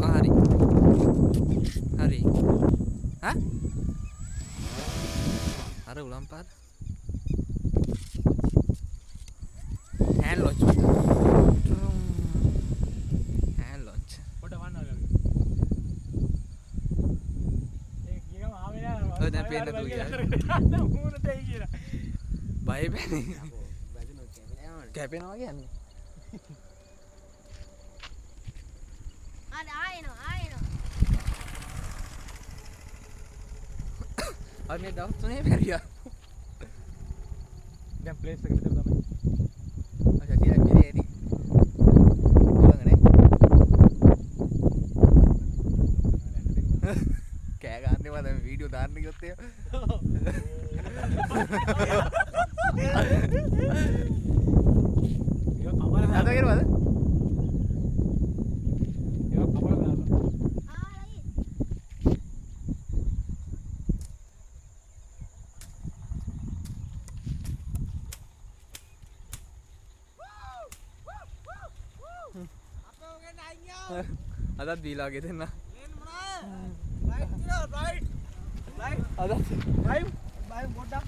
hari hari hah ada ulang par hand launch hand launch oh dan pena tu ya bye bye කැපෙනවා කියන්නේ ආයනවා අර මේ දවස් තුනේ බැරියා දැන් ප්ලේස් එක විතර තමයි අච්චා තියලා පිරේරි කෑ ගන්නෙ මම දැන් වීඩියෝ දාන්න ගියොත් ඒක අද කියනවාද අදත් දීලා ගෙ දෙන්න රයිට් රයිට් රයිට් අද බයි බයි පොඩ්ඩක්